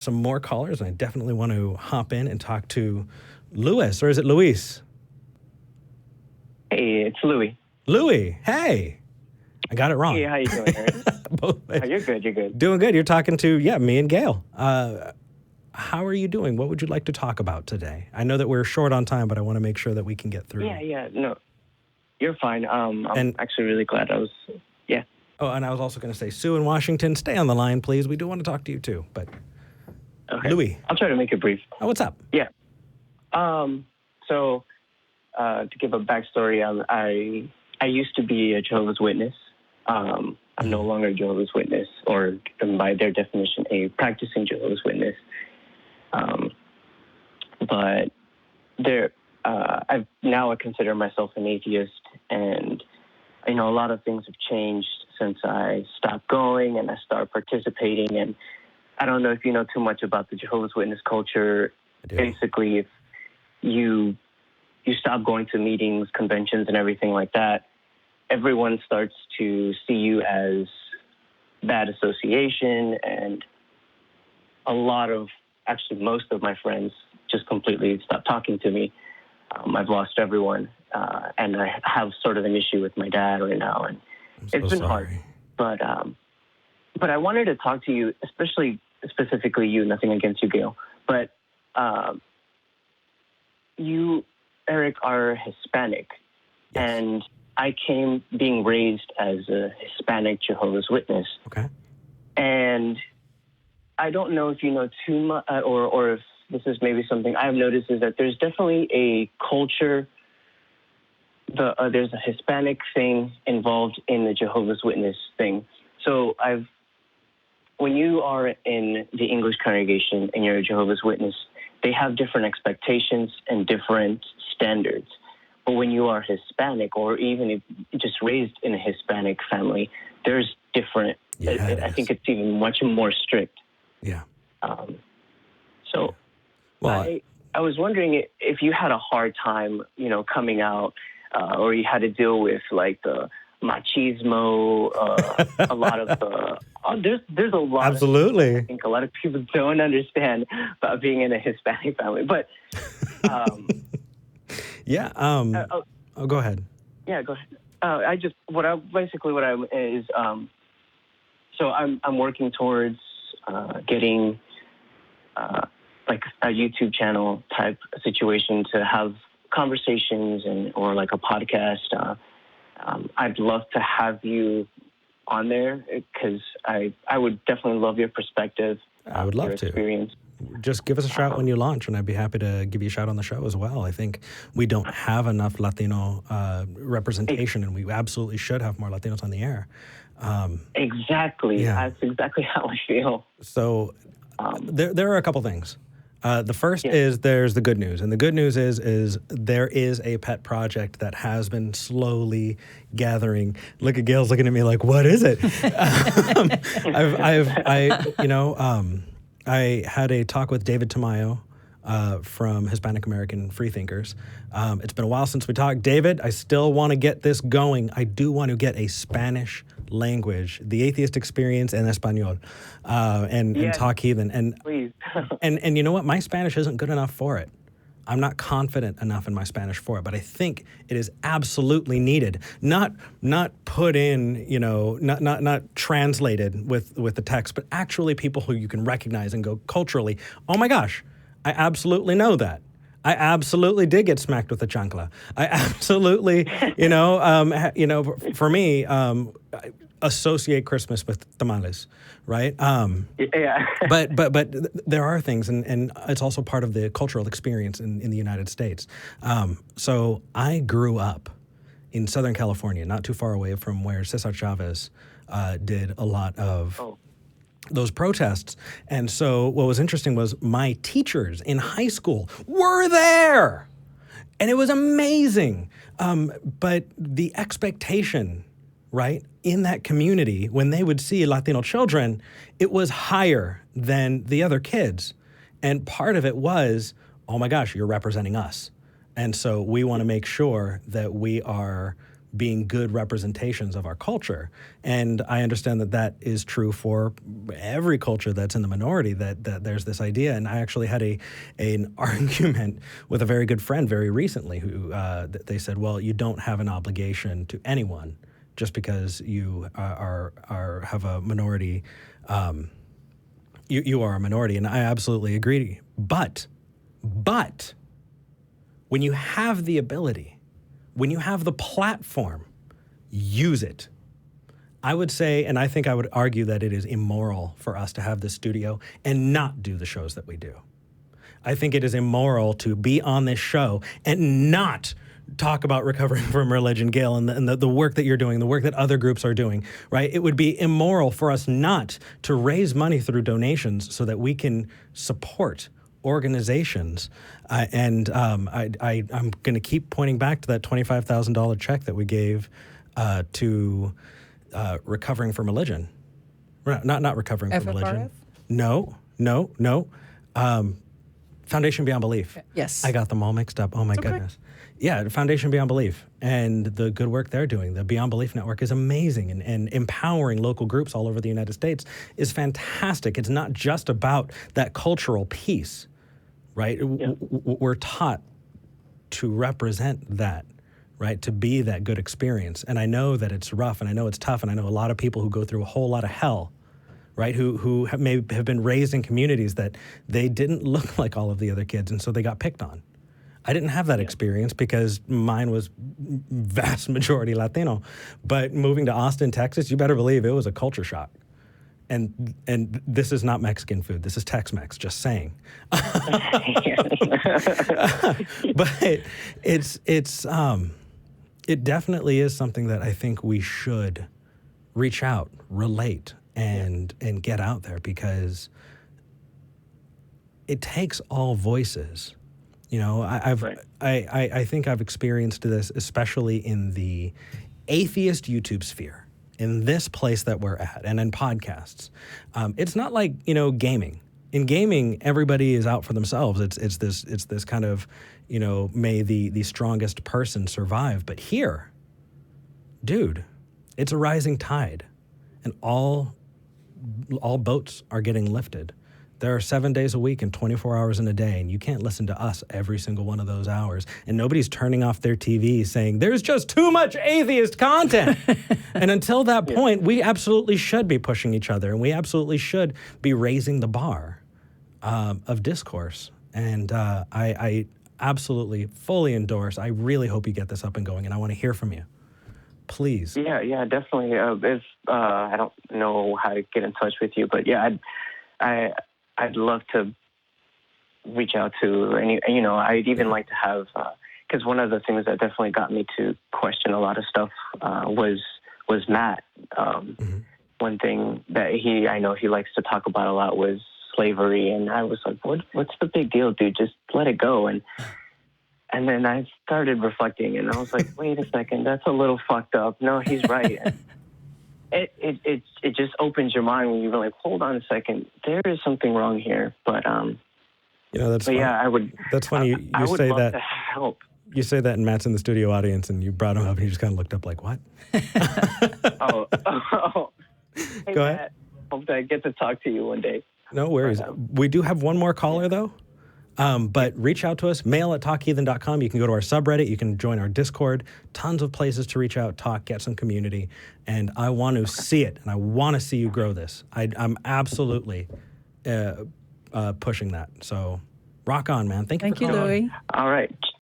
some more callers, and I definitely want to hop in and talk to Louis, or is it Luis? Hey, it's Louis. Louis, hey. I got it wrong. Hey, how you doing, Eric? Both ways. Oh, you're good. Doing good. You're talking to, me and Gail. How are you doing? What would you like to talk about today? I know that we're short on time, but I want to make sure that we can get through. No, you're fine. I'm actually really glad Oh, and I was also going to say, Sue in Washington, stay on the line, please. We do want to talk to you, too. But okay. Louis. I'll try to make it brief. Oh, what's up? Yeah. So to give a backstory, I used to be a Jehovah's Witness. I'm no longer a Jehovah's Witness, or by their definition, a practicing Jehovah's Witness. But I consider myself an atheist, and a lot of things have changed since I stopped going and I started participating. And I don't know if you know too much about the Jehovah's Witness culture. Basically, if you stop going to meetings, conventions, and everything like that, everyone starts to see you as bad association, and most of my friends just completely stopped talking to me. I've lost everyone, and I have sort of an issue with my dad right now, and it's been hard. But I wanted to talk to you, specifically you. Nothing against you, Gail, but you, Eric, are Hispanic, yes. And I came being raised as a Hispanic Jehovah's Witness. Okay. And I don't know if you know too much, or if this is maybe something I've noticed, is that there's definitely a culture. There's a Hispanic thing involved in the Jehovah's Witness thing. So when you are in the English congregation and you're a Jehovah's Witness, they have different expectations and different standards. But when you are Hispanic, or even if just raised in a Hispanic family, there's different. Yeah, I think it's even much more strict. Yeah. I was wondering if you had a hard time, coming out, or you had to deal with like the machismo, a lot of the. There's a lot. Absolutely. I think a lot of people don't understand about being in a Hispanic family, but. Yeah. Go ahead. Yeah, go ahead. So I'm working towards getting like a YouTube channel type situation to have conversations or like a podcast. I'd love to have you on there because I would definitely love your perspective. I would love your experience. Just give us a shout when you launch, and I'd be happy to give you a shout on the show as well. I think we don't have enough Latino representation, and we absolutely should have more Latinos on the air. Exactly. Yeah. That's exactly how I feel. So there are a couple things. The first is there's the good news, and the good news is there is a pet project that has been slowly gathering. Look at Gail's looking at me like, what is it? I had a talk with David Tamayo from Hispanic American Freethinkers. It's been a while since we talked. David, I still want to get this going. I do want to get a Spanish language, the atheist experience in Espanol, and talk Heathen. And please. and you know what? My Spanish isn't good enough for it. I'm not confident enough in my Spanish for it, but I think it is absolutely needed. Not put in, not translated with the text, but actually people who you can recognize and go culturally, oh my gosh, I absolutely know that. I absolutely did get smacked with a chancla. I absolutely, for me, I associate Christmas with tamales, right? Yeah. But there are things, and it's also part of the cultural experience in the United States. So I grew up in Southern California, not too far away from where Cesar Chavez did a lot of those protests. And so what was interesting was my teachers in high school were there. And it was amazing. But the expectation, right, in that community, when they would see Latino children, it was higher than the other kids. And part of it was, oh my gosh, you're representing us. And so we want to make sure that we are being good representations of our culture. And I understand that that is true for every culture that's in the minority, that there's this idea. And I actually had an argument with a very good friend very recently who they said, well, you don't have an obligation to anyone just because you have a minority. You are a minority, and I absolutely agree. But when you have the ability, when you have the platform, use it. I would say, and I think I would argue that it is immoral for us to have this studio and not do the shows that we do. I think it is immoral to be on this show and not talk about recovering from religion, Gail, and the work that you're doing, the work that other groups are doing, right? It would be immoral for us not to raise money through donations so that we can support organizations. I'm going to keep pointing back to that $25,000 check that we gave to recovering from religion. Not recovering from religion. No. Foundation Beyond Belief. Yes. I got them all mixed up. Oh, my goodness. Yeah, Foundation Beyond Belief and the good work they're doing. The Beyond Belief Network is amazing, and empowering local groups all over the United States is fantastic. It's not just about that cultural piece, right? Yeah. We're taught to represent that, right? To be that good experience. And I know that it's rough, and I know it's tough, and I know a lot of people who go through a whole lot of hell, right, who have been raised in communities that they didn't look like all of the other kids, and so they got picked on. I didn't have that experience because mine was vast majority Latino. But moving to Austin, Texas, you better believe it was a culture shock. And this is not Mexican food. This is Tex-Mex, just saying. But it definitely is something that I think we should reach out, relate, and get out there, because it takes all voices. You know, I think I've experienced this, especially in the atheist YouTube sphere, in this place that we're at, and in podcasts. It's not like, you know, gaming. In gaming, everybody is out for themselves. It's this kind of, you know, may the strongest person survive. But here, dude, it's a rising tide, and all boats are getting lifted. There are 7 days a week and 24 hours in a day, and you can't listen to us every single one of those hours. And nobody's turning off their TV saying, there's just too much atheist content. And until that point, we absolutely should be pushing each other, and we absolutely should be raising the bar of discourse. And I absolutely, fully endorse. I really hope you get this up and going, and I want to hear from you. Please. Yeah, definitely. If I don't know how to get in touch with you, but yeah, I'd love to reach out to any, you know, I'd even like to have, because one of the things that definitely got me to question a lot of stuff was Matt. One thing that I know he likes to talk about a lot was slavery, and I was like, what's the big deal, dude? Just let it go. And then I started reflecting, and I was like, wait a second, that's a little fucked up. No, he's right. It just opens your mind when you're like, hold on a second, there is something wrong here. But you know, that's but funny. yeah, I would. That's funny. I would say love that. To help. You say that, and Matt's in the studio audience, and you brought him up, and he just kind of looked up like, what? Hey, Go ahead. Matt, hope that I get to talk to you one day. No worries. We do have one more caller, though. But reach out to us, mail@talkheathen.com. You can go to our subreddit. You can join our Discord. Tons of places to reach out, talk, get some community. And I want to see it, and I want to see you grow this. I'm absolutely pushing that. So rock on, man. Thank you for calling. Louie. All right.